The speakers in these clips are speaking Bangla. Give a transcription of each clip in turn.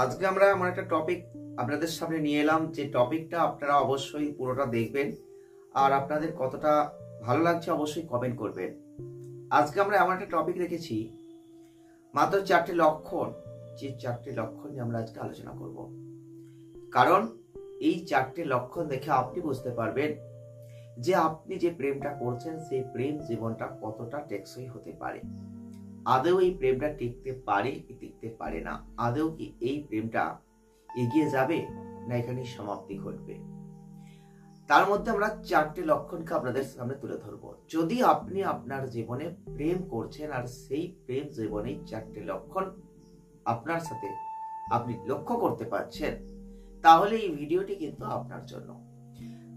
আজকে আমরা এমন একটা টপিক আপনাদের সামনে নিয়ে এলাম, যে টপিকটা আপনারা অবশ্যই পুরোটা দেখবেন আর আপনাদের কতটা ভালো লাগছে অবশ্যই কমেন্ট করবেন। আজকে আমরা এমন একটা টপিক রেখেছি, মাত্র 4টে লক্ষণ, যে 4টে লক্ষণ নিয়ে আমরা আজকে আলোচনা করব। কারণ এই 4টে লক্ষণ দেখে আপনি বুঝতে পারবেন যে আপনি যে প্রেমটা করছেন সেই প্রেম জীবনটা কতটা টেকসই হতে পারে। আদৌ এই প্রেমটা টিকতে পারে কি টিকতে পারে না, আদৌ কি এই প্রেমটা এগিয়ে যাবে না এখানেই সমাপ্তি ঘটবে। তার মধ্যে আমরা 4টে লক্ষণকে আপনাদের সামনে তুলে ধরবো। যদি আপনি আপনার জীবনে প্রেম করছেন আর সেই প্রেম জীবনে 4টে লক্ষণ আপনার সাথে আপনি লক্ষ্য করতে পারছেন, তাহলে এই ভিডিওটি কিন্তু আপনার জন্য।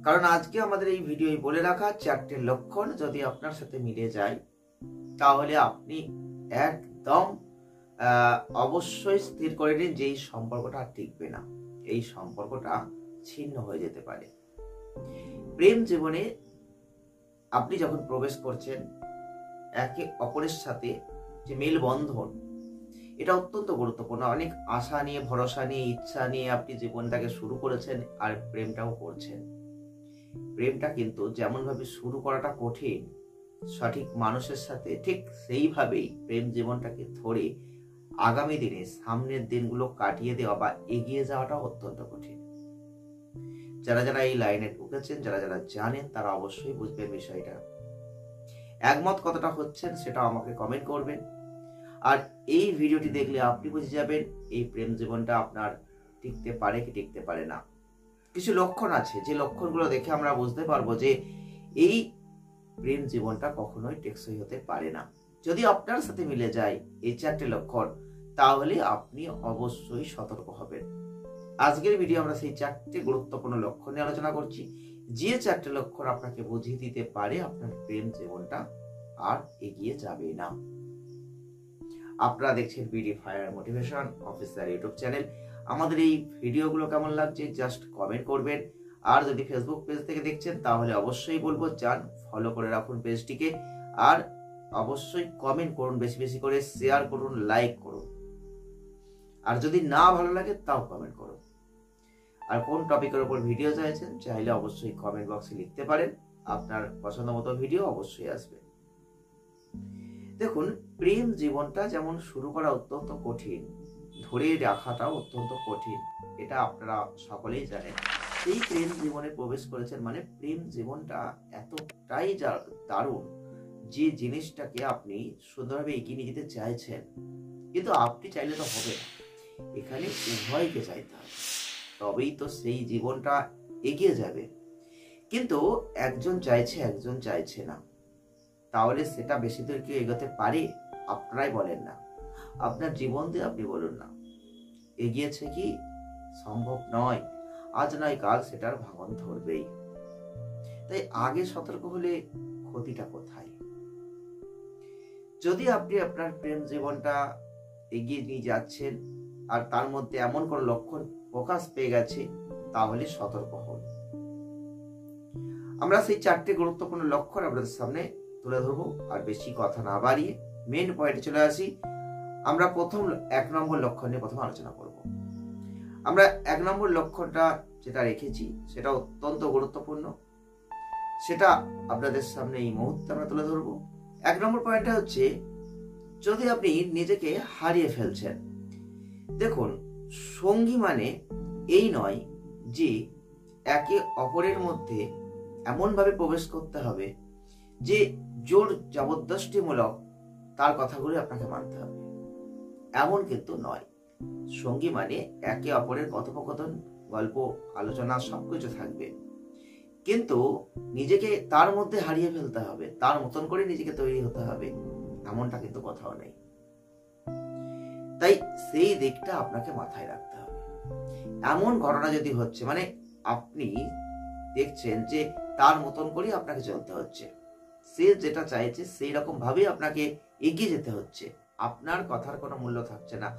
কারণ আজকে আমাদের এই ভিডিওয় বলে রাখা 4টে লক্ষণ যদি আপনার সাথে মিলে যায়, তাহলে আপনি একদম অবশ্যই স্থির করে নিন যে এই সম্পর্কটা আর টিকবে না, এই সম্পর্কটা ছিন্ন হয়ে যেতে পারে। প্রেম জীবনে আপনি যখন প্রবেশ করছেন, একে অপরের সাথে যে মেলবন্ধন, এটা অত্যন্ত গুরুত্বপূর্ণ। অনেক আশা নিয়ে, ভরসা নিয়ে, ইচ্ছা নিয়ে আপনি জীবনটাকে শুরু করেছেন আর প্রেমটাও করছেন। প্রেমটা কিন্তু যেমন ভাবে শুরু করাটা কঠিন, সঠিক মানুষের সাথে ঠিক সেইভাবেই প্রেম জীবনটাকে ধরে আগামী দিনে সামনের দিনগুলো কাটিয়ে দেওয়া বা এগিয়ে যাওয়াটা অত্যন্ত কঠিন। যারা যারা এই লাইনে ঢুকেছেন, যারা যারা জানেন, তারা অবশ্যই বুঝবেন বিষয়টা। একমত কতটা হচ্ছেন সেটা আমাকে কমেন্ট করবেন। আর এই ভিডিওটি দেখলে আপনি বুঝে যাবেন এই প্রেম জীবনটা আপনার টিকতে পারে কি টিকতে পারে না। কিছু লক্ষণ আছে, যে লক্ষণগুলো দেখে আমরা বুঝতে পারবো যে এই প্রেম জীবনটা কখনোই টেকসই হতে পারে না। যদি আপনার সাথে মিলে যায় এই 4টে লক্ষণ, তাহলে আপনি অবশ্যই সতর্ক হবেন। আজকের ভিডিও আমরা সেই 4টে গুরুত্বপূর্ণ লক্ষণ নিয়ে আলোচনা করছি, যে 4টে লক্ষণ আপনাকে বুঝিয়ে দিতে পারে আপনার প্রেম জীবনটা আর এগিয়ে যাবে না। আপনারা দেখছেন BD fire motivation officer YouTube channel. আমাদের এই ভিডিওগুলো কেমন লাগছে জাস্ট কমেন্ট করবেন। আর যদি ফেসবুক পেজ থেকে দেখছেন, তাহলে অবশ্যই বলবো যান ফলো করে রাখুন পেজটিকে, আর অবশ্যই কমেন্ট করুন, বেশি বেশি করে শেয়ার করুন, লাইক করুন। আর যদি না ভালো লাগে তাও কমেন্ট করুন। আর কোন টপিকের উপর ভিডিও চাইছেন, চাইলে অবশ্যই কমেন্ট বক্সে লিখতে পারেন। আপনার পছন্দ মতো ভিডিও অবশ্যই আসবে। দেখুন, প্রেম জীবনটা যেমন শুরু করা অত্যন্ত কঠিন, ধরে রাখাটাও অত্যন্ত কঠিন, এটা আপনারা সকলেই জানেন। এই প্রেম জীবনে প্রবেশ করেছেন মানে প্রেম জীবনটা এতটাই দারুণ, যে জিনিসটাকে আপনি সুন্দরভাবে এগিয়ে নিয়ে যেতে চাইছেন, কিন্তু আপনি চাইলে তো হবে না, এখানে উভয়কে চাইতে হবে, তবেই তো সেই জীবনটা এগিয়ে যাবে। কিন্তু একজন চাইছে, একজন চাইছে না, তাহলে সেটা বেশি দূর কি এগোতে পারে? আপনারাই বলেন না, আপনার জীবন দিয়ে আপনি বলুন না, এগিয়েছে কি? সম্ভব নয়। আজ নয় কাল সেটার ভাঙন ধরবেই। তাই আগে সতর্ক হলে ক্ষতিটা কোথায়? যদি আপনি আপনার প্রেম জীবনটা এগিয়ে নিয়ে যাচ্ছেন আর তার মধ্যে এমন কোন লক্ষণ প্রকাশ পেয়ে গেছে, তাহলে সতর্ক হন। আমরা সেই 4টে গুরুত্বপূর্ণ লক্ষণ আপনাদের সামনে তুলে ধরবো। আর বেশি কথা না বাড়িয়ে মেন পয়েন্টে চলে আসি। আমরা প্রথম 1 নম্বর লক্ষণ নিয়ে প্রথম আলোচনা করব। আমরা 1 নম্বর লক্ষণটা যেটা রেখেছি সেটা অত্যন্ত গুরুত্বপূর্ণ, সেটা আপনাদের সামনে এই মুহূর্তে আমরা তুলে ধরবো। 1 নম্বর পয়েন্টটা হচ্ছে, যদি আপনি নিজেকে হারিয়ে ফেলছেন। দেখুন, সঙ্গী মানে এই নয় যে একে অপরের মধ্যে এমন ভাবে প্রবেশ করতে হবে যে জোর জবরদস্তিমূলক তার কথাগুলো আপনাকে মানতে হবে, এমন কিন্তু নয়। সঙ্গী মানে একে অপরের কথোপকথন, গল্প, আলোচনা সবকিছু থাকবে, কিন্তু নিজেকে তার মধ্যে হারিয়ে ফেলতে হবে, তার মতন করে নিজেকে তৈরি হতে হবে, এমনটা কিন্তু কোথাও নেই। তাই সেই দিকটা আপনাকে মাথায় রাখতে হবে। এমন ঘটনা যদি হচ্ছে, মানে আপনি দেখছেন যে তার মতন করে আপনাকে চলতে হচ্ছে, সে যেটা চাইছে সেই রকম ভাবে আপনাকে এগিয়ে যেতে হচ্ছে, আপনার কথার কোনো মূল্য থাকছে না,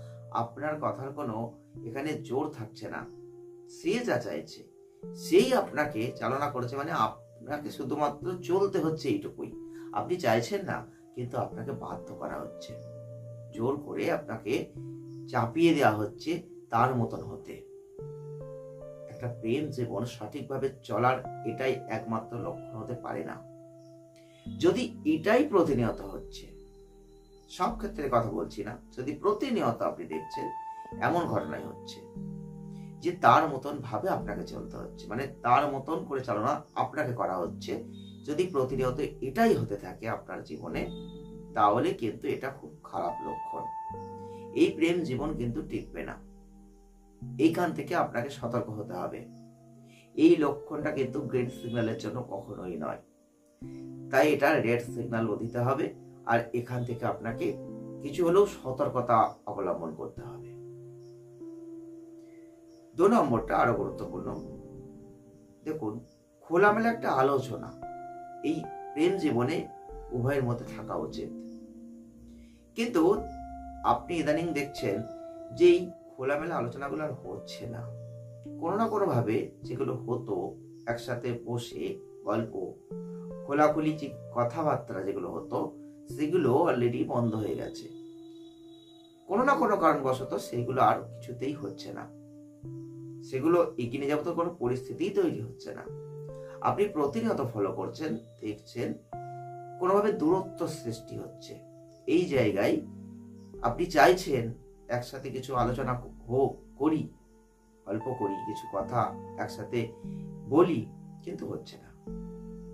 আপনার কথার কোনো এখানে জোর থাকছে না, সে যা চাইছে সেই আপনাকে চালনা করেছে, মানে আপনাকে শুধুমাত্র চলতে হচ্ছে এইটুকুই। আপনি চাইছেন না, কিন্তু আপনাকে বাধ্য করা হচ্ছে, জোর করে আপনাকে চাপিয়ে দেওয়া হচ্ছে, তার মতন হতে। একটা প্রেম জীবন সঠিকভাবে চলার এটাই একমাত্র লক্ষণ হতে পারে না। যদি এটাই প্রতিনিয়ত হচ্ছে, সব ক্ষেত্রে কথা বলছি না, যদি প্রতিনিয়ত আপনি দেখছেন এমন ঘটনাই হচ্ছে যে তার মতন ভাবে আপনাকে চলতে হচ্ছে, মানে তার মতন করে চালনা আপনাকে করা হচ্ছে, যদি প্রতিনিয়ত এটাই হতে থাকে আপনার জীবনে, তাহলে কিন্তু এটা খুব খারাপ লক্ষণ। এই প্রেম জীবন কিন্তু টিকবে না। এইখান থেকে আপনাকে সতর্ক হতে হবে। এই লক্ষণটা কিন্তু গ্রিন সিগন্যালের জন্য কখনোই নয়, তাই এটা রেড সিগন্যাল দিতে হবে। আর এখান থেকে আপনাকে কিছু হলেও সতর্কতা অবলম্বন করতে হবে। 2 নম্বরটা আরো গুরুত্বপূর্ণ। দেখুন, খোলামেলা একটা আলোচনা এই প্রেম জীবনে উভয়ের মধ্যে থাকা উচিত। কিন্তু আপনি ইদানিং দেখছেন যে এই খোলামেলা আলোচনাগুলো আর হচ্ছে না। কোনো না কোনো ভাবে যেগুলো হতো, একসাথে বসে গল্প, খোলাখুলি যে কথাবার্তা যেগুলো হতো, সেগুলো অলরেডি বন্ধ হয়ে গেছে। কোনো না কোনো কারণবশত সেগুলো আর কিছুতেই হচ্ছে না, সেগুলো এগিয়ে নিয়ে যাওয়ার কোনো পরিস্থিতিই তৈরি হচ্ছে না। আপনি প্রতিনিয়ত ফলো করছেন, দেখছেন কোনোভাবে দূরত্ব সৃষ্টি হচ্ছে। এই জায়গায় আপনি চাইছেন একসাথে কিছু আলোচনা করি, গল্প করি, কিছু কথা একসাথে বলি, কিন্তু হচ্ছে না।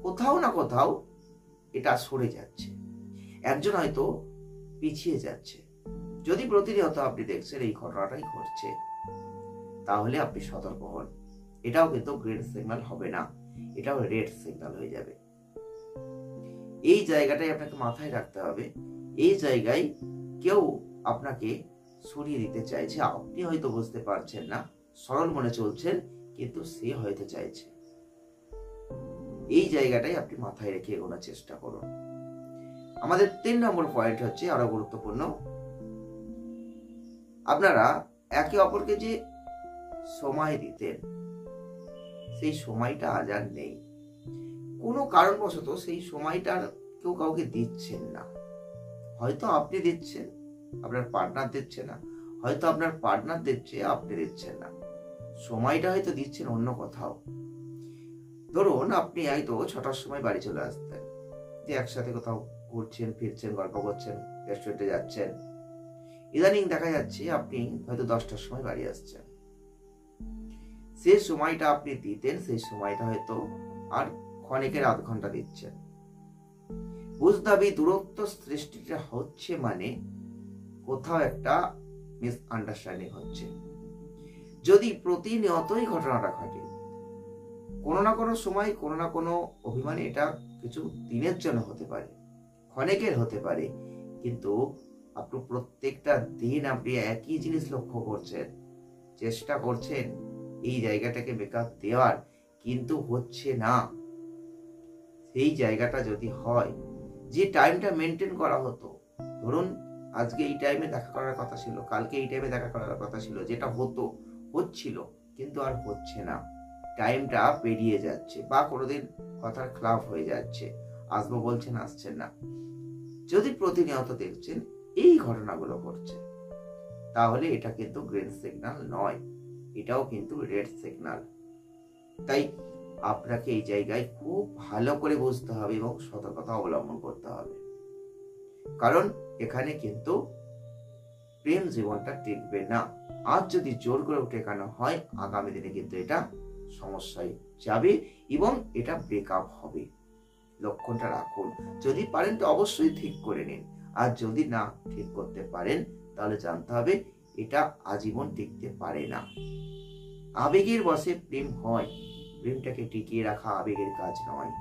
কোথাও না কোথাও এটা সরে যাচ্ছে, একজন হয়তো পিছিয়ে যাচ্ছে। যদি প্রতিনিয়ত আপনি দেখছেন এই ঘটনাটাই ঘটছে, তাহলে আপনি সতর্ক হন। এটাও কিন্তু গ্রিন সিগন্যাল হবে না, এটাও রেড সিগন্যাল হয়ে যাবে। এই জায়গাটাই আপনাকে মাথায় রাখতে হবে। এই জায়গায় কেউ আপনাকে সরিয়ে দিতে চাইছে, আপনি হয়তো বুঝতে পারছেন না, সরল মনে চলছেন, কিন্তু সে হয়তো চাইছে। এই জায়গাটাই আপনি মাথায় রেখে এগোনোর চেষ্টা করুন। আমাদের 3 নম্বর পয়েন্ট হচ্ছে আরো গুরুত্বপূর্ণ। আপনারা একে অপরকে যে সময় দিতেন, সেই সময়টা আজ আর নেই। কোনো কারণবশত সেই সময়টা কেউ কাউকে দিচ্ছেন না। হয়তো আপনি দিচ্ছেন, আপনার পার্টনার দিচ্ছে না, হয়তো আপনার পার্টনার দিচ্ছে, আপনি দিচ্ছেন না। সময়টা হয়তো দিচ্ছেন অন্য কোথাও। ধরুন, আপনি হয়তো 6টার সময় বাড়ি চলে আসতেন, যে একসাথে কোথাও ঘুরছেন, ফিরছেন, গল্প করছেন, রেস্টুরেন্টে যাচ্ছেন। ইদানিং দেখা যাচ্ছে আপনি হয়তো 10টার সময় বাড়ি আসছেন। যে সময়টা আপনি দিতেন, সেই সময়টা হয়তো আর ক্ষণিকের আধ ঘন্টা দিচ্ছেন। বুঝতে হবে দূরত্ব সৃষ্টিটা হচ্ছে মানে কোথাও একটা মিসআন্ডারস্ট্যান্ডিং হচ্ছে। যদি প্রতিনিয়তই ঘটনাটা ঘটে, কোনো না কোনো সময়, কোনো না কোনো অভিমানে, এটা কিছু দিনের জন্য হতে পারে, ক্ষণিকের হতে পারে, কিন্তু আপনি প্রত্যেকটা দিন আপনি একই জিনিস লক্ষ্য করছেন, চেষ্টা করছেন এই জায়গাটাকে মেকআপ দেওয়ার, কিন্তু হচ্ছে না। সেই জায়গাটা যদি হয়, যে টাইমটা মেনটেন করা হতো, ধরুন আজকে এই টাইমে দেখা করার কথা ছিল, কালকে এই টাইমে দেখা করার কথা ছিল, যেটা হতো, হচ্ছিল, কিন্তু আর হচ্ছে না। টাইমটা পেরিয়ে যাচ্ছে, বা কোনোদিন কথার খেলাফ হয়ে যাচ্ছে, আসবো বলছেন, আসছেন না। যদি প্রতিনিয়ত দেখছেন এই ঘটনাগুলো ঘটছে, তাহলে এটা কিন্তু গ্রিন সিগন্যাল নয়, এটাও কিন্তু রেড সিগন্যাল। তাই আপনাকে এই জায়গায় খুব ভালো করে বুঝতে হবে এবং সতর্কতা অবলম্বন করতে হবে। কারণ এখানে কিন্তু প্রেম জীবনটা টিকবে না। আজ যদি জোর করে টেকানো হয়, আগামী দিনে কিন্তু এটা সমস্যায় যাবে এবং এটা ব্রেকআপ হবে। লক্ষণটা রাখুন। যদি পারেন তো অবশ্যই ঠিক করে নিন, আর যদি না ঠিক করতে পারেন, তাহলে জানতে হবে এটা আজীবন টিকতে পারে না। আবেগের বশে প্রেম হয়, প্রেমটাকে টিকিয়ে রাখা আবেগের কাজ নয়।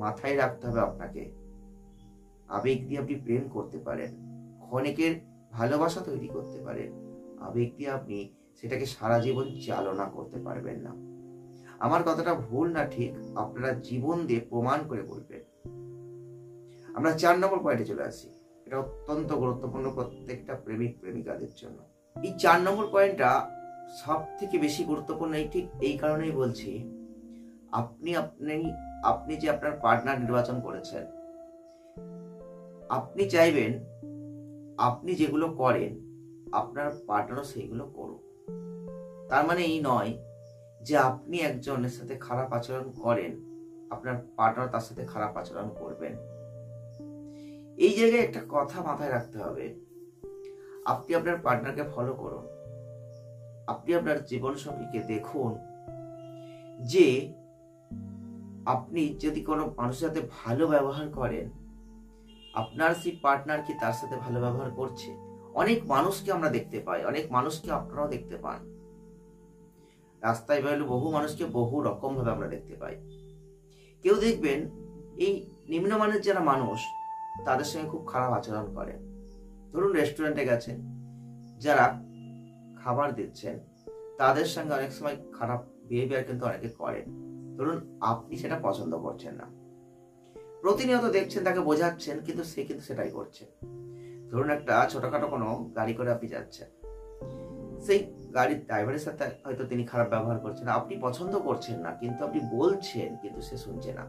মাথায় রাখতে হবে আপনাকে, আবেগ দিয়ে আপনি প্রেম করতে পারেন, ক্ষণিকের ভালোবাসা তৈরি করতে পারেন, আবেগ দিয়ে আপনি সেটাকে সারা জীবন চালনা করতে পারবেন না। আমার কথাটা ভুল না ঠিক, আপনারা জীবন দিয়ে প্রমাণ করে বলবেন। আমরা 4 নম্বর পয়েন্টে চলে আসি। এটা অত্যন্ত গুরুত্বপূর্ণ প্রত্যেকটা প্রেমিক প্রেমিকাদের জন্য। এই 4 নম্বর পয়েন্টটা সব থেকে বেশি গুরুত্বপূর্ণ। এই ঠিক এই কারণেই বলছি, আপনি যে আপনার পার্টনার নির্বাচন করেছেন, আপনি চাইবেন আপনি যেগুলো করেন আপনার পার্টনারও সেইগুলো করুক। তার মানে এই নয় যে আপনি একজনের সাথে খারাপ আচরণ করেন, আপনার পার্টনার তার সাথে খারাপ আচরণ করবেন। এই জায়গায় একটা কথা মাথায় রাখতে হবে, আপনি আপনার পার্টনারকে ফলো করুন, আপনি আপনার জীবন সঙ্গীকে দেখুন যে আপনি যদি কোনো মানুষের সাথে ভালো ব্যবহার করেন, আপনার সেই পার্টনার কি তার সাথে ভালো ব্যবহার করছে। অনেক মানুষকে আমরা দেখতে পাই, অনেক মানুষকে আপনারাও দেখতে পান, রাস্তায় বেরোলে বহু মানুষকে বহু রকম ভাবে আমরা দেখতে পাই। কেউ দেখবেন এই নিম্নমানের যারা মানুষ তাদের সঙ্গে খুব খারাপ আচরণ করে। ধরুন রেস্টুরেন্টে গেছেন, যারা খাবার দিচ্ছেন তাদের সঙ্গে অনেক সময় খারাপ বিহেভিয়ার কিন্তু অনেকে করেন। ধরুন আপনি সেটা পছন্দ করছেন না, প্রতিনিয়ত দেখছেন, তাকে বোঝাচ্ছেন, কিন্তু সে কিন্তু সেটাই করছে। ধরুন একটা ছোটখাটো কোনো গাড়ি করে আপনি যাচ্ছেন, সেই গাড়ির ড্রাইভারের সাথে হয়তো তিনি খারাপ ব্যবহার করছেন, আপনি পছন্দ করছেন না, কিন্তু আপনি বলছেন, কিন্তু সে শুনছে না।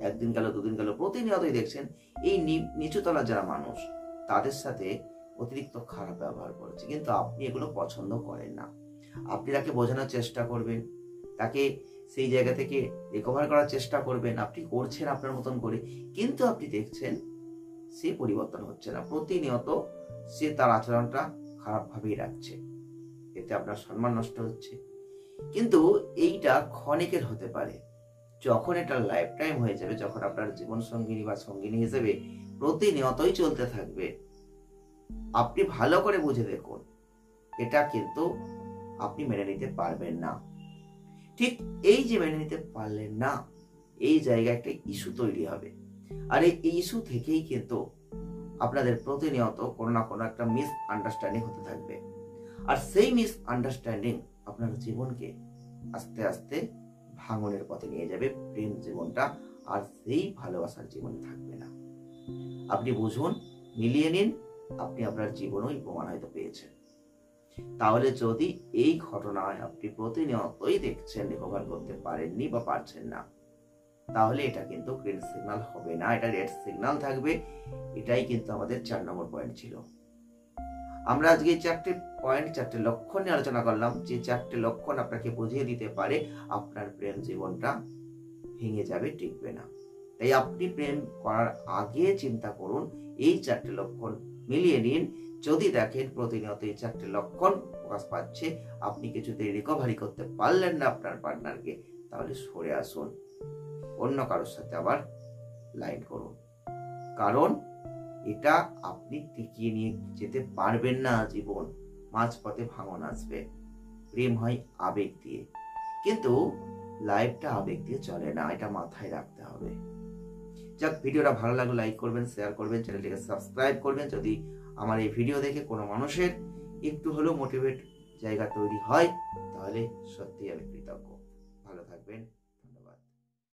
একদিন গেল, দুদিন গেল, প্রতিনিয়তই দেখছেন এই নিচুতলার যারা মানুষ তাদের সাথে অতিরিক্ত খারাপ ব্যবহার করছে, কিন্তু আপনি এগুলো পছন্দ করেন না। আপনি তাকে বোঝানোর চেষ্টা করবেন, তাকে সেই জায়গা থেকে রিকভার করার চেষ্টা করবেন, আপনি করছেন আপনার মতন করে, কিন্তু আপনি দেখছেন সে পরিবর্তন হচ্ছে না, প্রতিনিয়ত সে তার আচরণটা খারাপভাবেই রাখছে, এতে আপনার সম্মান নষ্ট হচ্ছে। কিন্তু এইটা ক্ষণিকের হতে পারে, যখন এটা লাইফ টাইম হয়ে যাবে, যখন আপনার জীবন সঙ্গিনী বা সঙ্গিনী হিসেবে প্রতিনিয়তই চলতে থাকবে, আপনি ভালো করে বুঝে দেখুন, এটা কিন্তু আপনি মেনে নিতে পারবেন না। ঠিক এই যে মেনে নিতে পারলেন না, এই জায়গায় একটা ইস্যু তৈরি হবে, আর এই ইস্যু থেকেই কিন্তু আপনাদের প্রতিনিয়ত কোনো না কোনো একটা মিস আন্ডারস্ট্যান্ডিং হতে থাকবে, আর সেই মিস আন্ডারস্ট্যান্ডিং আপনার জীবনকে আস্তে আস্তে ভাঙনের পথে নিয়ে যাবে, প্রেম জীবনটা আর সেই ভালোবাসার জীবন থাকবে না। আপনি বুঝুন, মিলিয়ে নিন, আপনি আপনার জীবনই প্রমাণ হয়তো পেয়েছেন। তাহলে যদি এই ঘটনায় আপনি প্রতিনিয়তই দেখছেন রিকভার করতে পারেননি বা পারছেন না, তাহলে এটা কিন্তু গ্রিন সিগন্যাল হবে না, এটা রেড সিগন্যাল থাকবে। এটাই কিন্তু আমাদের 4 নম্বর পয়েন্ট ছিল। আমরা আজকে 4টে পয়েন্ট, 4টে লক্ষণ নিয়ে আলোচনা করলাম, যে 4টে লক্ষণ আপনাকে বুঝিয়ে দিতে পারে আপনার প্রেম জীবনটা ভেঙে যাবে, টিকবে না। তাই আপনি প্রেম করার আগে চিন্তা করুন, এই 4টে লক্ষণ মিলিয়ে নিন। যদি দেখেন প্রতিনিয়ত এই 4টে লক্ষণ প্রকাশ পাচ্ছে, আপনি কিছুতেই রিকভারি করতে পারলেন না আপনার পার্টনারকে, তাহলে সরে আসুন, অন্য কারোর সাথে আবার লাইন করুন। কারণ এটা আপনি টিকিয়ে নিয়ে যেতে পারবেন না জীবন, মাঝপথে ভাঙন আসবে। প্রেম হয় আবেগ দিয়ে, কিন্তু লাইফটা আবেগ দিয়ে চলে না, এটা মাথায় রাখতে হবে। যাক, ভিডিওটা ভালো লাগলে লাইক করবেন, শেয়ার করবেন, চ্যানেলটিকে সাবস্ক্রাইব করবেন। যদি আমার এই ভিডিও দেখে কোনো মানুষের একটু হলেও মোটিভেট জায়গা তৈরি হয়, তাহলে সত্যি আমি কৃতজ্ঞ। ভালো থাকবেন।